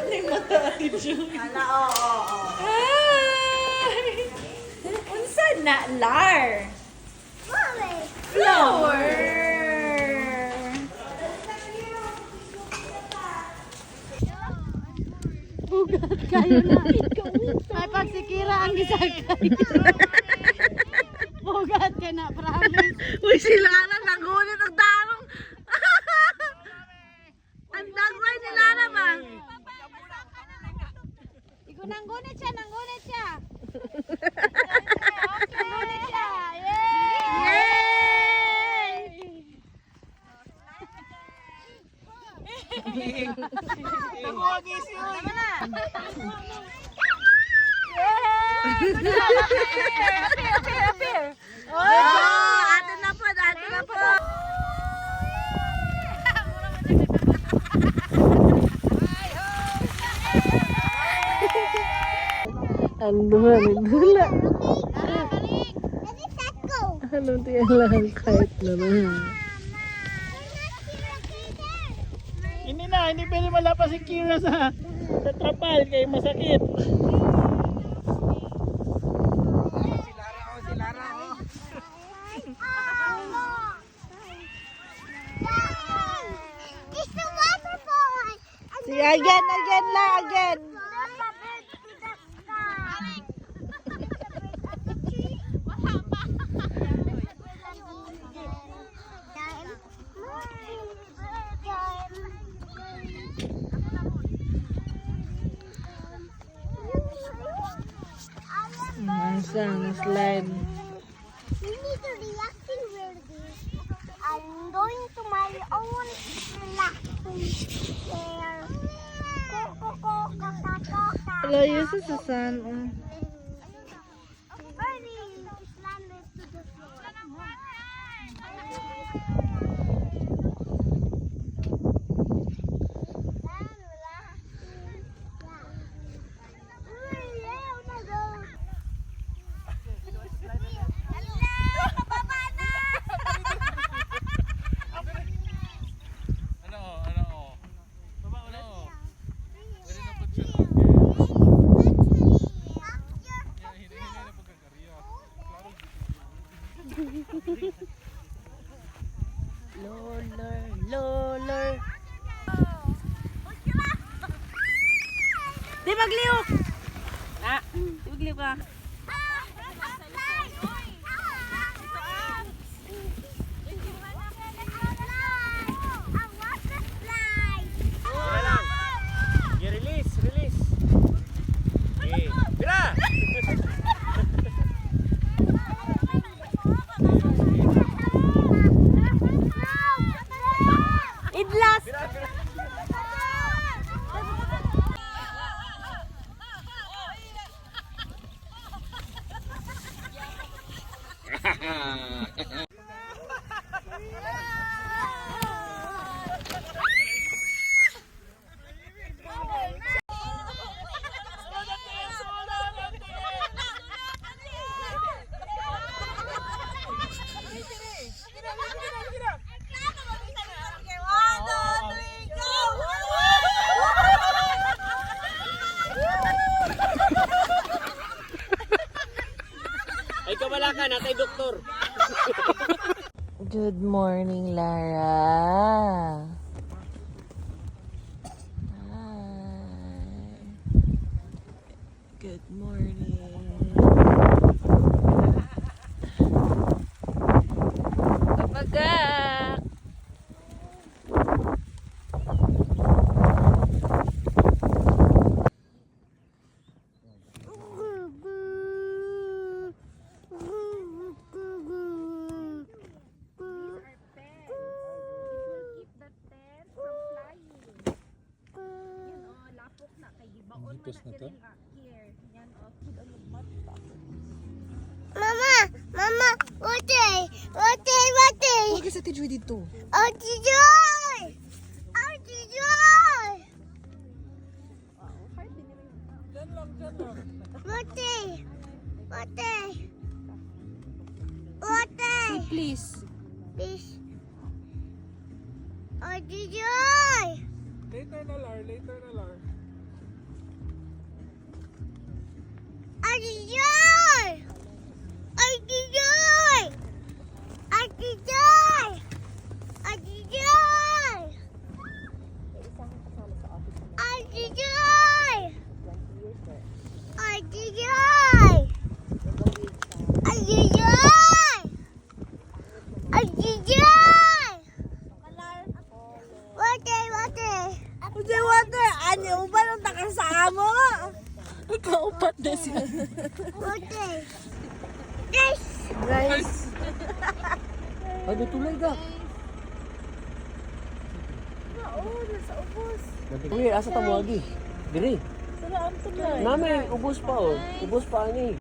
Ano yung mata ni Joey? Ala, oo. Ay! Unsa na, Lar? Flower! Bugat kayo na. May pagsikira ang gisagay. Bugat ka na, promise. Uy, sila na, nagulit ang darong. Ang dagway ni Lara ba? Nanggunit siya. Nanggunit siya. Yay! Nakuha gisi yun. Oh, atin na po, atin na po. Ano dula? Ano tiyan lang kahit naman. Hindi na, hindi pwede malapas si Kira sa trapal kaya masakit. See, again lang, again. Masa na slide. You need to relaxing weirdly. I'm going to my own relaxing chair. Wala yun sa sasan. Birdie landed to the floor. Loler. Di magliok. Ah, di magliok ka. Release. Okay, tira! Idlas. Ay, kabala ka, natay doktor. Good morning, Lara. Hi. Good morning. Kapagak. Ipos na to? Mama, watay. Huwag ka sa tijoy dito. Joy! Watay. Please. Please. Joy! Later na, Lar. Ate Joy! Ate Joy! Ate Joy! Ate Joy! Ate Joy! Ate Joy! Ate Joy! Ate Joy! Water, water! Uje water. Ano ba nang takasama? Kaupat na siya. Water! Yes! Guys. Ay, may tulay ka. Uy, asa tamo lagi? Diri. Sala ang tulay. Nami, ubos pa oh. Ubos pa ani.